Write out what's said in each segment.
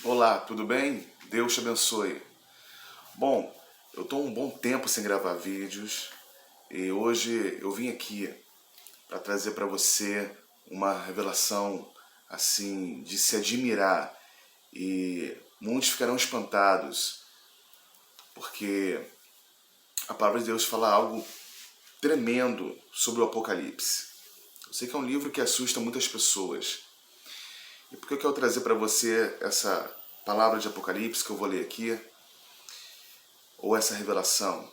Olá, tudo bem? Deus te abençoe. Bom, eu estou um bom tempo sem gravar vídeos e hoje eu vim aqui para trazer para você uma revelação assim de se admirar e muitos ficarão espantados porque a palavra de Deus fala algo tremendo sobre o Apocalipse. Eu sei que é um livro que assusta muitas pessoas. E por que eu quero trazer para você essa palavra de Apocalipse que eu vou ler aqui, ou essa revelação?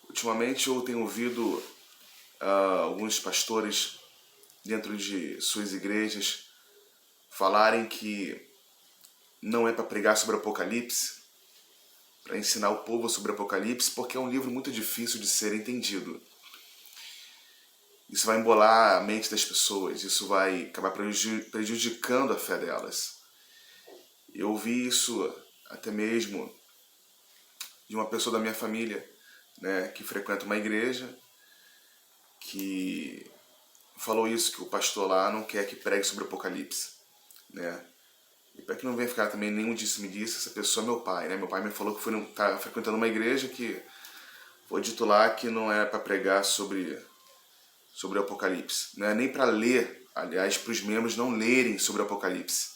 Ultimamente eu tenho ouvido alguns pastores dentro de suas igrejas falarem que não é para pregar sobre Apocalipse, para ensinar o povo sobre Apocalipse, porque é um livro muito difícil de ser entendido. Isso vai embolar a mente das pessoas, isso vai acabar prejudicando a fé delas. Eu ouvi isso até mesmo de uma pessoa da minha família, né, que frequenta uma igreja, que falou isso, que o pastor lá não quer que pregue sobre Apocalipse, né? E para que não venha ficar também nenhum disse-me-disse, essa pessoa é meu pai, né? Meu pai me falou que tá frequentando uma igreja que foi dito lá que não é para pregar sobre o Apocalipse, não é nem para ler, aliás, para os membros não lerem sobre o Apocalipse.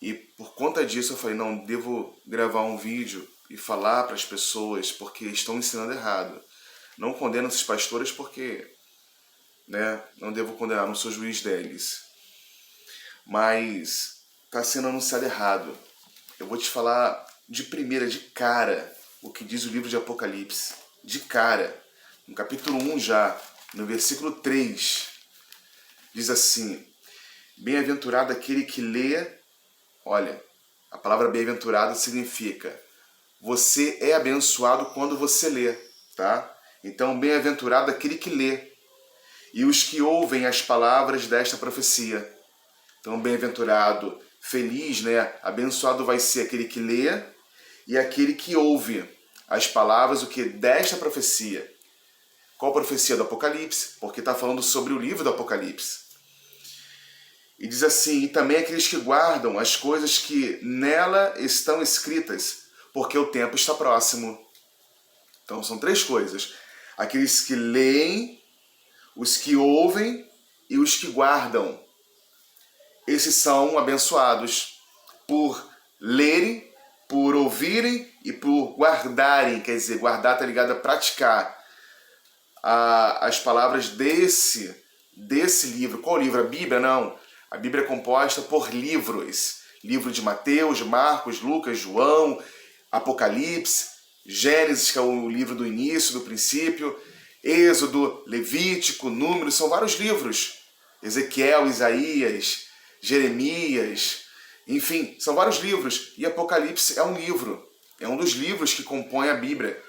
E por conta disso eu falei, não, devo gravar um vídeo e falar para as pessoas porque estão ensinando errado. Não condeno esses pastores porque, né, não devo condenar, não sou juiz deles. Mas está sendo anunciado errado. Eu vou te falar de primeira, de cara, o que diz o livro de Apocalipse. De cara, no capítulo 1 já, no versículo 3, diz assim: bem-aventurado aquele que lê. Olha, a palavra bem-aventurado significa você é abençoado quando você lê, tá? Então, bem-aventurado aquele que lê e os que ouvem as palavras desta profecia. Então, bem-aventurado, feliz, né? Abençoado vai ser aquele que lê e aquele que ouve as palavras, o que? Desta profecia. Qual profecia? Do Apocalipse, porque está falando sobre o livro do Apocalipse. E diz assim, e também aqueles que guardam as coisas que nela estão escritas, porque o tempo está próximo. Então são três coisas. Aqueles que leem, os que ouvem e os que guardam. Esses são abençoados por lerem, por ouvirem e por guardarem. Quer dizer, guardar está ligado a praticar as palavras desse livro. Qual livro? A Bíblia? Não. A Bíblia é composta por livros. Livro de Mateus, Marcos, Lucas, João, Apocalipse, Gênesis, que é o livro do início, do princípio, Êxodo, Levítico, Números, são vários livros. Ezequiel, Isaías, Jeremias, enfim, são vários livros. E Apocalipse é um livro, é um dos livros que compõem a Bíblia.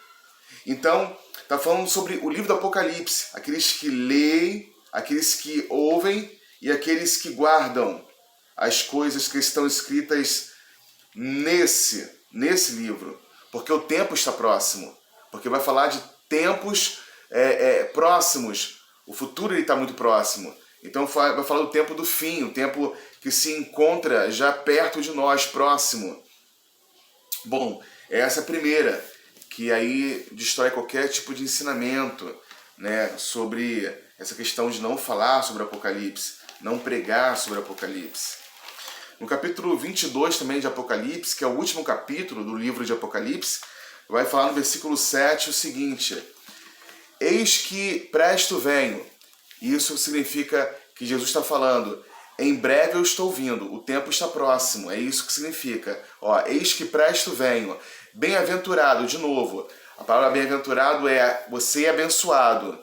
Então, está falando sobre o livro do Apocalipse, aqueles que leem, aqueles que ouvem e aqueles que guardam as coisas que estão escritas nesse livro. Porque o tempo está próximo. Porque vai falar de tempos próximos. O futuro está muito próximo. Então vai falar do tempo do fim, o tempo que se encontra já perto de nós, próximo. Bom, essa é a primeira, que aí destrói qualquer tipo de ensinamento, né, sobre essa questão de não falar sobre o Apocalipse, não pregar sobre o Apocalipse. No capítulo 22 também de Apocalipse, que é o último capítulo do livro de Apocalipse, vai falar no versículo 7 o seguinte: eis que presto venho. Isso significa que Jesus está falando, em breve eu estou vindo, o tempo está próximo, é isso que significa. Ó, eis que presto venho. Bem-aventurado, de novo, a palavra bem-aventurado é você é abençoado,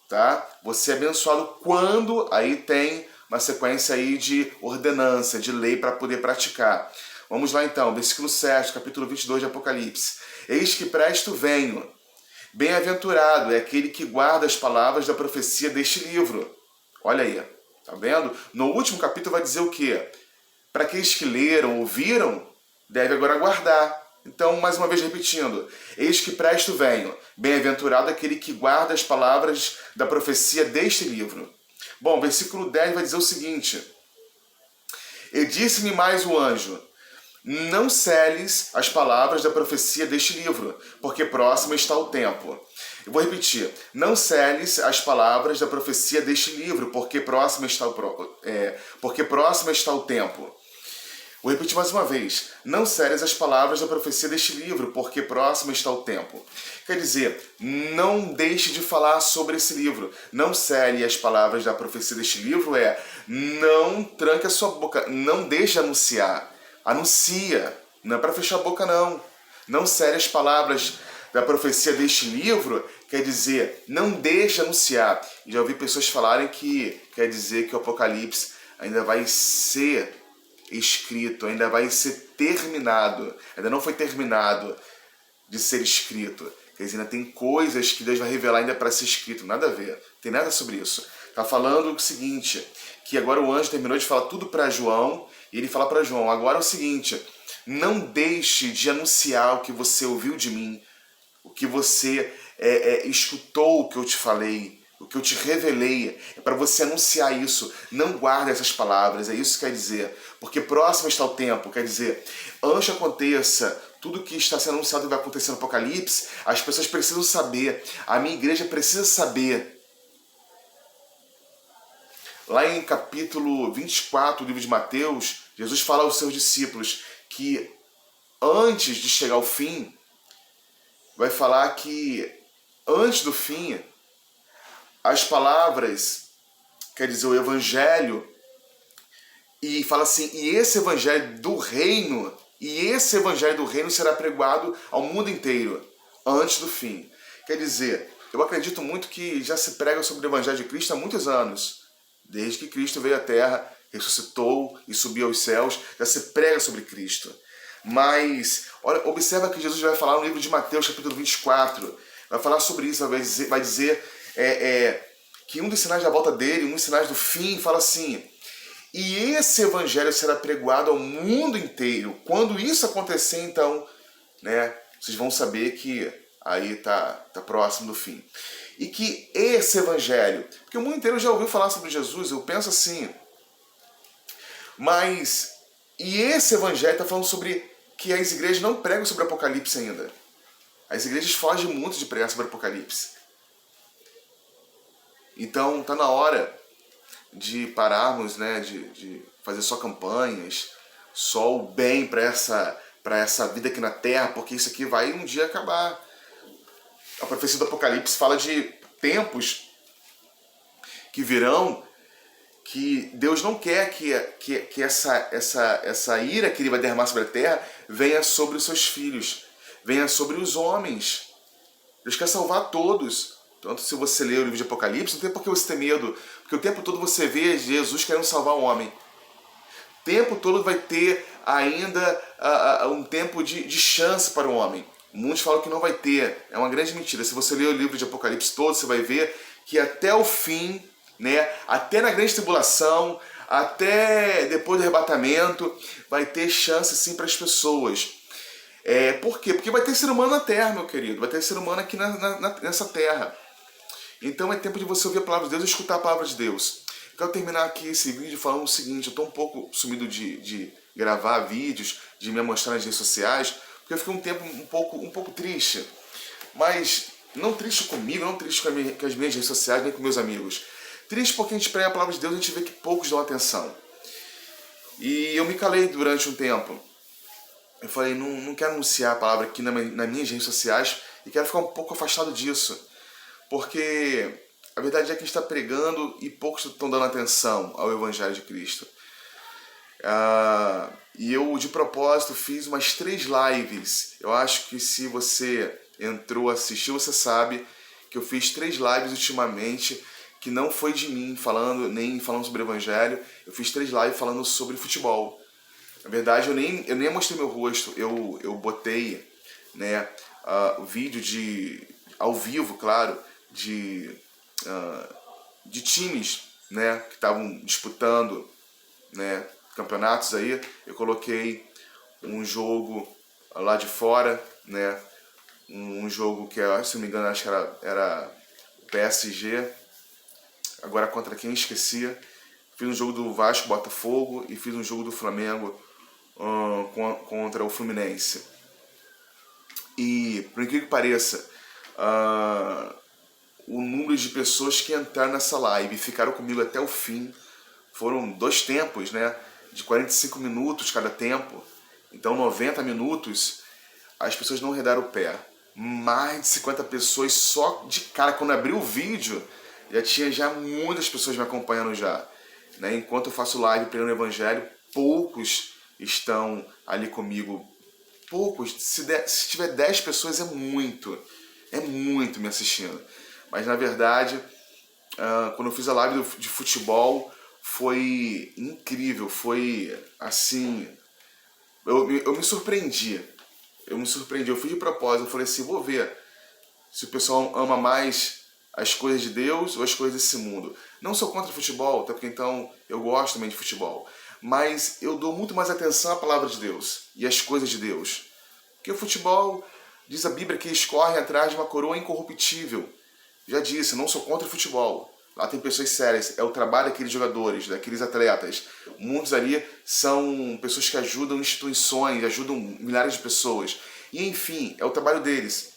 tá? Você é abençoado quando, aí tem uma sequência aí de ordenança, de lei para poder praticar. Vamos lá então, versículo 7, capítulo 22 de Apocalipse. Eis que presto venho. Bem-aventurado é aquele que guarda as palavras da profecia deste livro. Olha aí, tá vendo? No último capítulo vai dizer o quê? Para aqueles que leram, ouviram, deve agora guardar. Então, mais uma vez repetindo, eis que presto venho, bem-aventurado aquele que guarda as palavras da profecia deste livro. Bom, versículo 10 vai dizer o seguinte: E disse-me mais o anjo: não seles as palavras da profecia deste livro, porque próximo está o tempo. Eu vou repetir. Não seles as palavras da profecia deste livro, porque próximo está o tempo. Vou repetir mais uma vez. Não seles as palavras da profecia deste livro, porque próximo está o tempo. Quer dizer, não deixe de falar sobre esse livro. Não cele as palavras da profecia deste livro não tranque a sua boca, não deixe de anunciar. Anuncia, não é para fechar a boca não. Não cele as palavras da profecia deste livro, quer dizer, não deixe de anunciar. Já ouvi pessoas falarem que quer dizer que o Apocalipse ainda vai ser escrito, ainda vai ser terminado, ainda não foi terminado de ser escrito. Quer dizer, ainda tem coisas que Deus vai revelar ainda para ser escrito, nada a ver, tem nada sobre isso. Está falando o seguinte, que agora o anjo terminou de falar tudo para João, e ele fala para João, agora é o seguinte, não deixe de anunciar o que você ouviu de mim, o que você escutou, o que eu te falei, o que eu te revelei, é para você anunciar isso. Não guarde essas palavras, é isso que quer dizer. Porque próximo está o tempo, quer dizer, antes aconteça tudo que está sendo anunciado e vai acontecer no Apocalipse, as pessoas precisam saber, a minha igreja precisa saber. Lá em capítulo 24 do livro de Mateus, Jesus fala aos seus discípulos que antes de chegar ao fim, vai falar que antes do fim, as palavras, quer dizer, o evangelho, e fala assim, e esse evangelho do reino será pregado ao mundo inteiro, antes do fim. Quer dizer, eu acredito muito que já se prega sobre o evangelho de Cristo há muitos anos. Desde que Cristo veio à Terra, ressuscitou e subiu aos céus, já se prega sobre Cristo. Mas, olha, observa que Jesus vai falar no livro de Mateus, capítulo 24, vai falar sobre isso, vai dizer que um dos sinais da volta dele, um dos sinais do fim, fala assim, e esse evangelho será pregoado ao mundo inteiro. Quando isso acontecer, então, né, vocês vão saber que aí tá próximo do fim. E que esse evangelho, porque o mundo inteiro já ouviu falar sobre Jesus, eu penso assim, mas, e esse evangelho está falando sobre que as igrejas não pregam sobre Apocalipse ainda. As igrejas fogem muito de pregar sobre Apocalipse. Então, está na hora de pararmos, né, de fazer só campanhas, só o bem para essa vida aqui na Terra, porque isso aqui vai um dia acabar. A profecia do Apocalipse fala de tempos que virão que Deus não quer que essa ira que ele vai derramar sobre a terra venha sobre os seus filhos, venha sobre os homens. Deus quer salvar todos. Tanto se você ler o livro de Apocalipse, não tem por que você ter medo, porque o tempo todo você vê Jesus querendo salvar o homem. O tempo todo vai ter ainda um tempo de chance para o homem. Muitos falam que não vai ter. É uma grande mentira. Se você ler o livro de Apocalipse todo, você vai ver que até o fim, né, até na grande tribulação, até depois do arrebatamento, vai ter chance sim para as pessoas. Por quê? Porque vai ter ser humano na Terra, meu querido. Vai ter ser humano aqui nessa Terra. Então é tempo de você ouvir a palavra de Deus e escutar a palavra de Deus. Eu quero terminar aqui esse vídeo falando o seguinte. Eu estou um pouco sumido de gravar vídeos, de me mostrar nas redes sociais, porque eu fiquei um tempo um pouco triste. Mas não triste comigo, não triste com as minhas redes sociais, nem com meus amigos. Triste porque a gente prega a palavra de Deus e a gente vê que poucos dão atenção. E eu me calei durante um tempo. Eu falei, não quero anunciar a palavra aqui nas minhas redes sociais e quero ficar um pouco afastado disso. Porque a verdade é que a gente está pregando e poucos estão dando atenção ao Evangelho de Cristo. E eu, de propósito, fiz umas 3 lives. Eu acho que se você entrou, assistiu, você sabe que eu fiz 3 lives ultimamente, que não foi de mim nem falando sobre o Evangelho. Eu fiz 3 lives falando sobre futebol. Na verdade, eu nem mostrei meu rosto. Eu botei, né, o vídeo ao vivo, claro, de times, né, que estavam disputando, né, campeonatos aí. Eu coloquei um jogo lá de fora, né, um jogo que, se não me engano, acho que era o PSG, agora contra quem esqueci. fiz um jogo do Vasco, Botafogo e fiz um jogo do Flamengo contra o Fluminense. E, por incrível que pareça, o número de pessoas que entraram nessa live e ficaram comigo até o fim foram 2 tempos, né? De 45 minutos cada tempo. Então, 90 minutos, as pessoas não arredaram o pé. Mais de 50 pessoas só de cara. Quando abri o vídeo, já tinha muitas pessoas me acompanhando já. Né? Enquanto eu faço live pregando o Evangelho, poucos estão ali comigo. Poucos. Se tiver 10 pessoas, é muito me assistindo. Mas, na verdade, quando eu fiz a live de futebol, foi incrível. Foi, assim... Eu me surpreendi. Eu fiz de propósito. Eu falei assim, vou ver se o pessoal ama mais as coisas de Deus ou as coisas desse mundo. Não sou contra o futebol, até porque então eu gosto também de futebol. Mas eu dou muito mais atenção à palavra de Deus e às coisas de Deus. Porque o futebol, diz a Bíblia, que eles correm atrás de uma coroa incorruptível. Já disse, não sou contra o futebol. Lá tem pessoas sérias, é o trabalho daqueles jogadores, daqueles atletas. Muitos ali são pessoas que ajudam instituições, ajudam milhares de pessoas. E enfim, é o trabalho deles.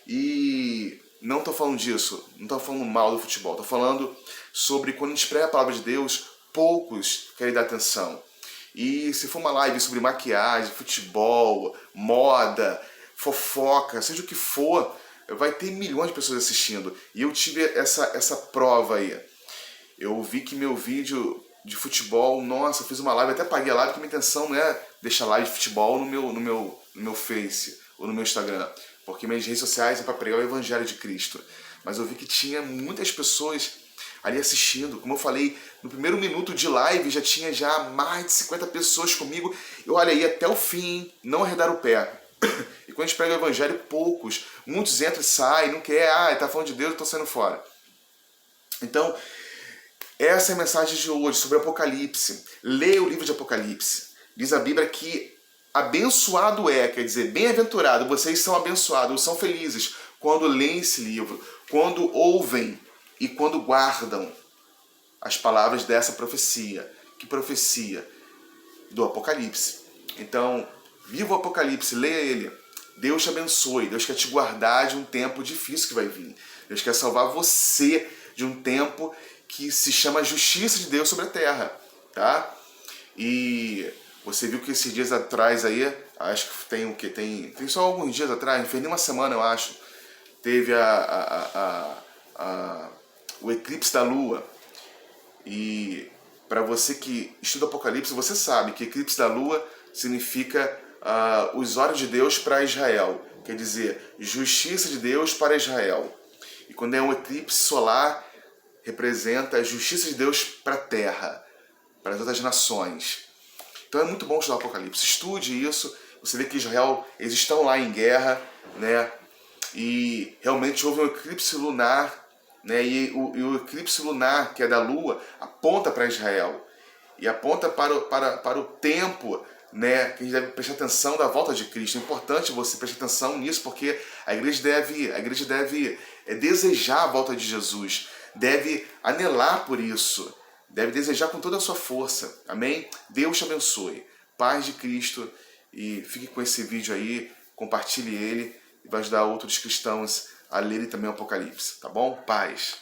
E não estou falando disso, não estou falando mal do futebol. Estou falando sobre quando a gente prega a palavra de Deus, poucos querem dar atenção. E se for uma live sobre maquiagem, futebol, moda, fofoca, seja o que for, vai ter milhões de pessoas assistindo. E eu tive essa prova aí. Eu vi que meu vídeo de futebol, nossa, eu fiz uma live, até paguei a live, porque minha intenção não é deixar live de futebol no meu Face ou no meu Instagram. Porque minhas redes sociais é para pregar o Evangelho de Cristo. Mas eu vi que tinha muitas pessoas ali assistindo. Como eu falei, no primeiro minuto de live já tinha mais de 50 pessoas comigo. Eu olha aí até o fim, não arredaram o pé. E quando a gente prega o Evangelho, poucos. Muitos entram e saem, não quer, tá falando de Deus, eu tô saindo fora. Então, essa é a mensagem de hoje sobre Apocalipse. Leia o livro de Apocalipse. Diz a Bíblia que abençoado quer dizer, bem-aventurado, vocês são abençoados, são felizes quando leem esse livro, quando ouvem e quando guardam as palavras dessa profecia. Que profecia? Do Apocalipse. Então, viva o Apocalipse, leia ele. Deus te abençoe, Deus quer te guardar de um tempo difícil que vai vir. Deus quer salvar você de um tempo que se chama justiça de Deus sobre a terra, tá? E você viu que esses dias atrás aí, acho que tem o quê? Tem só alguns dias atrás, não fez nem uma semana, eu acho, teve o eclipse da Lua. E para você que estuda Apocalipse, você sabe que eclipse da Lua significa os olhos de Deus para Israel. Quer dizer, justiça de Deus para Israel. E quando é um eclipse solar, representa a justiça de Deus para a terra, para as outras nações. Então é muito bom estudar o Apocalipse. Estude isso. Você vê que Israel, eles estão lá em guerra, né? E realmente houve um eclipse lunar, né? E o eclipse lunar, que é da Lua, aponta para Israel. E aponta para o tempo, né, que a gente deve prestar atenção da volta de Cristo. É importante você prestar atenção nisso, porque a igreja deve desejar a volta de Jesus, deve anelar por isso, deve desejar com toda a sua força. Amém? Deus te abençoe. Paz de Cristo. E fique com esse vídeo aí, compartilhe ele e vai ajudar outros cristãos a lerem também o Apocalipse. Tá bom? Paz.